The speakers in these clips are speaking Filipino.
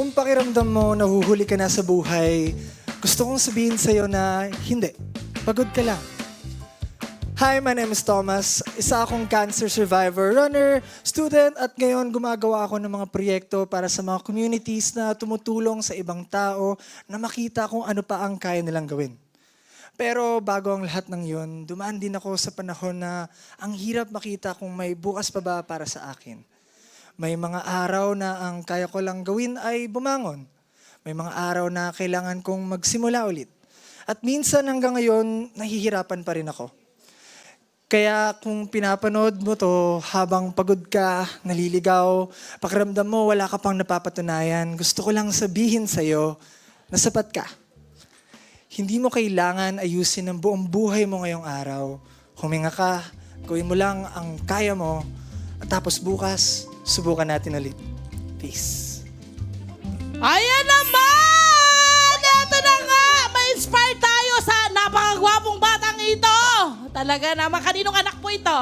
Kung pakiramdam mo nahuhuli ka na sa buhay, gusto kong sabihin sa'yo na hindi. Pagod ka lang. Hi, my name is Thomas. Isa akong cancer survivor, runner, student, at ngayon gumagawa ako ng mga proyekto para sa mga communities na tumutulong sa ibang tao na makita kung ano pa ang kaya nilang gawin. Pero bago ang lahat ng yun, dumaan din ako sa panahon na ang hirap makita kung may bukas pa ba para sa akin. May mga araw na ang kaya ko lang gawin ay bumangon. May mga araw na kailangan kong magsimula ulit. At minsan hanggang ngayon, nahihirapan pa rin ako. Kaya kung pinapanood mo to habang pagod ka, naliligaw, pakiramdam mo wala ka pang napapatunayan, gusto ko lang sabihin sa'yo na sapat ka. Hindi mo kailangan ayusin ang buong buhay mo ngayong araw. Huminga ka, gawin mo lang ang kaya mo, at tapos bukas, subukan natin ulit. Peace. Ayan naman! Ito na nga! Ma-inspire tayo sa napakagwapong batang ito! Talaga naman, kaninong anak po ito?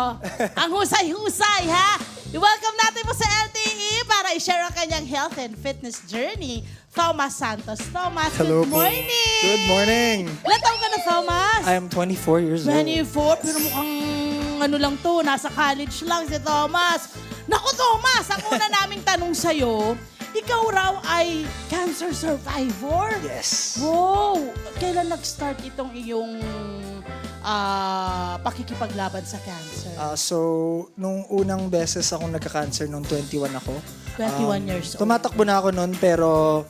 Ang husay-husay, ha? I-welcome natin po sa LTE para i-share ang kanyang health and fitness journey. Thomas Santos. Thomas, Hello good po. morning! Good morning! Ilan taon ka na, Thomas? I am 24 years old. 24, pero mukhang ano lang to, nasa college lang si Thomas. Naku, Thomas, ang una naming tanong sa'yo, ikaw raw ay cancer survivor? Yes. Wow! Kailan nag-start itong iyong pakikipaglaban sa cancer? So, nung unang beses akong nagka-cancer, nung 21 ako. 21 years old. Tumatakbo na ako noon, pero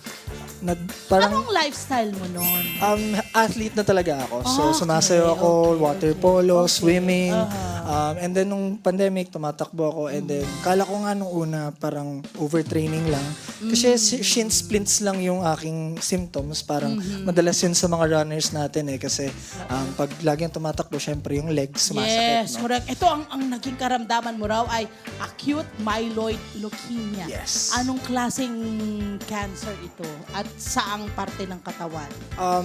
parang Anong lifestyle mo noon? athlete na talaga ako. So, Okay, sumasayo ako, water polo, okay. swimming. And then, nung pandemic, tumatakbo ako. And then, kala ko nga nung una, parang overtraining lang. Kasi shin splints lang yung aking symptoms. Parang madalas yun sa mga runners natin eh. Kasi pag laging tumatakbo, syempre yung legs sumasakit. Yes, No? correct. Ito ang naging karamdaman mo raw ay acute myeloid leukemia. Yes. Anong klaseng cancer ito? At saang parte ng katawan?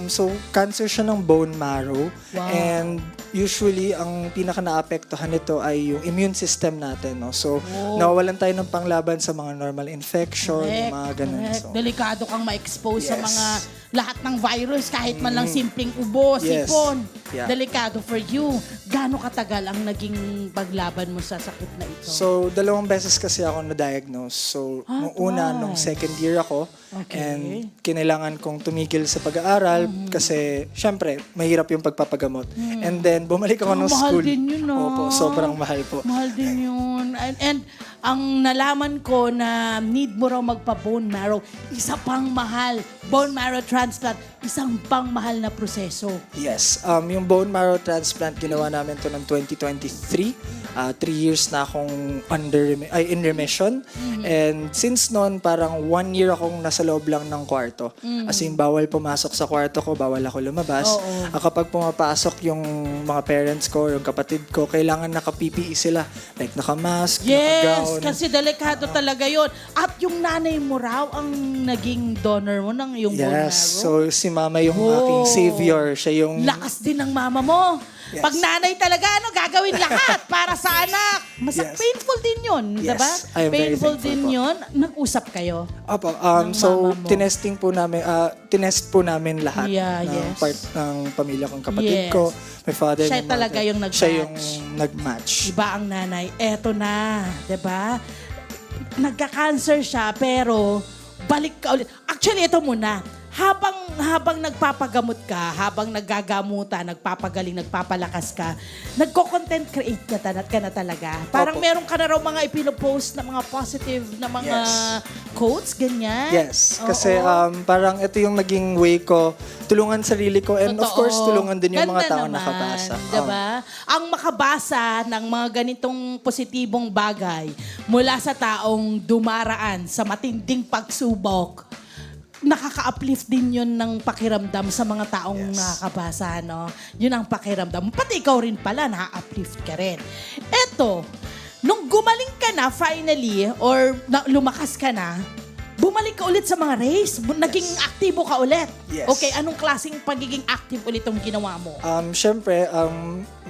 So, cancer siya ng bone marrow. Wow. And usually, ang pinaka-naapektuhan nito ay yung immune system natin. No? So, nawawalan tayo ng panglaban sa mga normal infection, yung mga ganun. Correct. So, Delikado kang ma-expose sa Yes. mga lahat ng virus, kahit man lang simpleng ubo, Yes. sipon. Yeah. Delikado for you. Gaano katagal ang naging paglaban mo sa sakit na ito? So, 2 beses kasi ako na-diagnose. So, nung una, nung second year ako, Okay. and kinailangan kong tumigil sa pag-aaral kasi, syempre, mahirap yung pagpapagamot. And then, bumalik ako ng mahal school. din yun, ah. Opo, sobrang mahal po. Mahal din yun. And ang nalaman ko na need mo raw magpa-bone marrow, isa pang mahal. Bone marrow transplant, isang pang mahal na proseso. Yes. Yung bone marrow transplant, ginawa namin to ng 2023. 3 years na akong in remission. And since noon, parang 1 year akong nasa loob lang ng kwarto. As in, bawal pumasok sa kwarto ko, bawal ako lumabas. Kapag pumapasok yung mga parents ko, yung kapatid ko, kailangan naka-PPE sila. Like naka-mask, Yes, naka-gown. kasi delikado talaga yon. At yung nanay mo raw ang naging donor mo ng iyong bone marrow. Yes. So, si mama yung aking savior. Siya yung... Lakas din ng mama mo. Yes. Pag nanay talaga, gagawin lahat para sa anak. Yes. Painful din yun, Yes, diba? I am very Painful thankful din po. yun. Nag-usap kayo. Opo, Ng so mama mo. tinest po namin lahat Yeah, ng yes. part ng pamilya kong kapatid Yes. ko, my father, Siya my mother. talaga yung nag-match. Siya yung nag-match. Iba ang nanay. Eto na, diba? Nagka-cancer siya, pero balik ka ulit. Actually, ito muna. Habang nagpapagamot ka, habang naggagamutan, nagpapagaling, nagpapalakas ka, nagko-content create ka na talaga. Parang Opo. meron ka na raw mga ipinopost na mga positive na mga Yes. quotes, ganyan. Yes, Oo. kasi parang ito yung naging way ko, tulungan sarili ko, and of Totoo. course, tulungan din yung mga Ganda tao naman, nakabasa. Diba? Ang makabasa ng mga ganitong positibong bagay mula sa taong dumaraan sa matinding pagsubok, nakaka-uplift din yun ng pakiramdam sa mga taong Yes. nakakabasa, no? Yun ang pakiramdam. Pati ikaw rin pala, nakaka-uplift ka rin. Eto, nung gumaling ka na finally, or lumakas ka na, bumalik ka ulit sa mga race? Naging aktibo ka ulit? Yes. Okay, anong klaseng pagiging active ulit ang ginawa mo? Siyempre,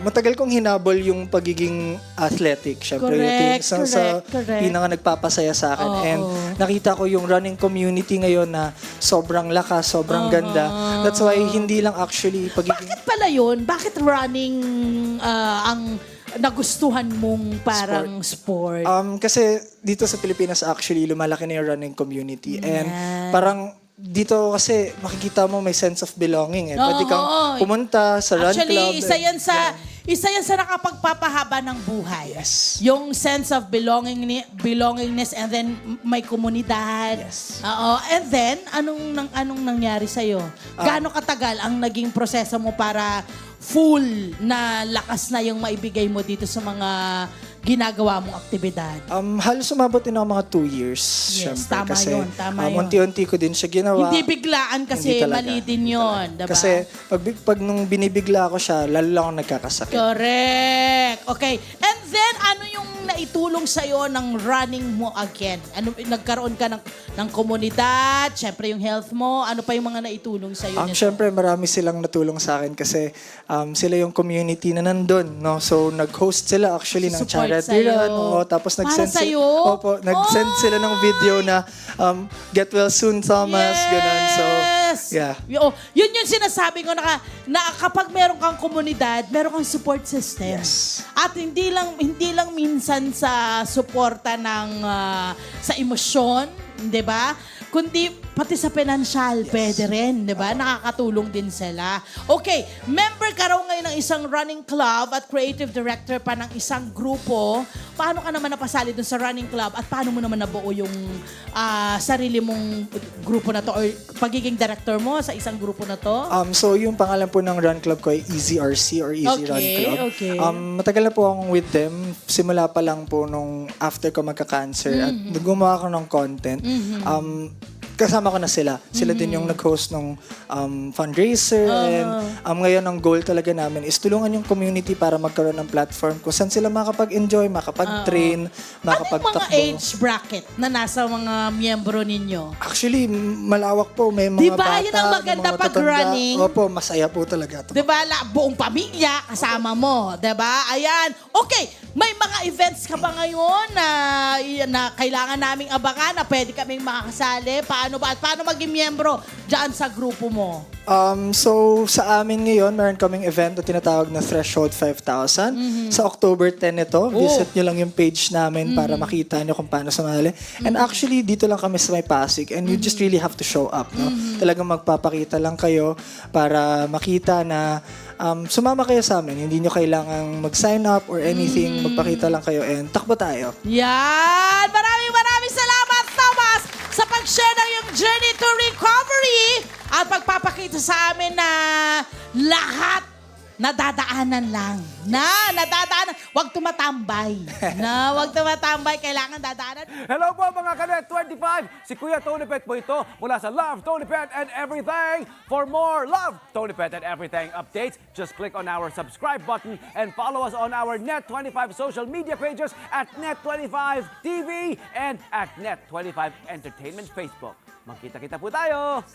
matagal kong hinabol yung pagiging athletic. Siyempre, sa correct. pinaka nagpapasaya sa akin. Oo. And nakita ko yung running community ngayon na sobrang lakas, sobrang ganda. That's why hindi lang actually pagiging... Bakit pala yun? Bakit running ang nagustuhan mong parang sport? Kasi dito sa Pilipinas actually lumalaki na yung running community. And Yan. parang dito kasi makikita mo may sense of belonging. Pwede kang Oo. pumunta sa run club. Actually, isa and- yan sa nakapagpapahaba ng buhay. Yes. Yung sense of belongingness and then may komunidad. Yes. Oo. And then, anong nangyari sa'yo? Gaano katagal ang naging proseso mo para full na lakas na yung maibigay mo dito sa mga ginagawa mong aktibidad? Halos umabot din ako mga 2 years. Yes, syempre, tama kasi, yun, tama yun. unti-unti ko din siya ginawa. Hindi biglaan kasi Hindi talaga. mali din yun. Diba? Kasi pag nung binibigla ko siya, lalo lang ako nagkakasakit. Correct. Okay. And then, ano yung naitulong sa'yo ng running mo again? Nagkaroon ka ng komunidad, syempre yung health mo, ano pa yung mga naitulong sa'yo? nito? Syempre, marami silang natulong sa akin kasi sila yung community na nandun. No? So, nag-host sila actually ng Support charity sa'yo. run. Oo, tapos Para nag-send sa'yo? Opo, nag-send sila ng video na get well soon, Thomas. Ganun. So, yeah. Yun yung sinasabi ko na kapag meron kang komunidad, meron kang support system. Yes. At hindi lang minsan sa suporta ng sa emosyon, 'di ba? Kundi pati sa pinansyal, pwede rin, 'di ba? Nakakatulong din sila. Okay, member ka raw ngayon ng isang running club at creative director pa ng isang grupo. Paano ka naman napasali dun sa running club at paano mo naman nabuo yung sarili mong grupo na to or pagiging director mo sa isang grupo na to? So, yung pangalan po ng run club ko ay Easy RC or Easy Run Club. Okay. Matagal na po akong with them. Simula pa lang po nung after ko magka-cancer at gumawa ako ng content. Kasama ko na sila. Sila din yung nag-host ng fundraiser. And ngayon, ang goal talaga namin is tulungan yung community para magkaroon ng platform kung saan sila makapag-enjoy, makapag-train, Anong makapagtakbo. mga age bracket na nasa mga miyembro ninyo? Actually, malawak po. May mga Di ba? bata, Yun ang may maganda mga pag matatanda. running. Opo, masaya po talaga. Di ba? Buong pamilya kasama mo. Di ba? Ayan. Okay. May mga events ka ba ngayon na kailangan naming abangan na pwede kaming makakasali? Paano ba? At paano maging miyembro dyan sa grupo mo? So, sa amin ngayon, meron kaming event na tinatawag na Threshold 5,000. Sa October 10 ito, visit nyo lang yung page namin para makita nyo kung paano sumali. And actually, dito lang kami sa may Pasig and you just really have to show up. No? Talagang magpapakita lang kayo para makita na sumama kayo sa amin. Hindi nyo kailangang mag-sign up or anything. Magpakita lang kayo and takbo tayo. Yan! Maraming salamat, Thomas, sa pag-share ng iyong journey to recovery at pagpapakita sa amin na lahat nadadaanan lang. Nadadaanan. Huwag tumatambay. Huwag tumatambay. Kailangan dadaanan. Hello po mga Kanet 25! Si Kuya Tony Pet po ito mula sa Love, Tony Pet and Everything. For more Love, Tony Pet and Everything updates, just click on our subscribe button and follow us on our Net25 social media pages at Net25 TV and at Net25 Entertainment Facebook. Magkita-kita po tayo!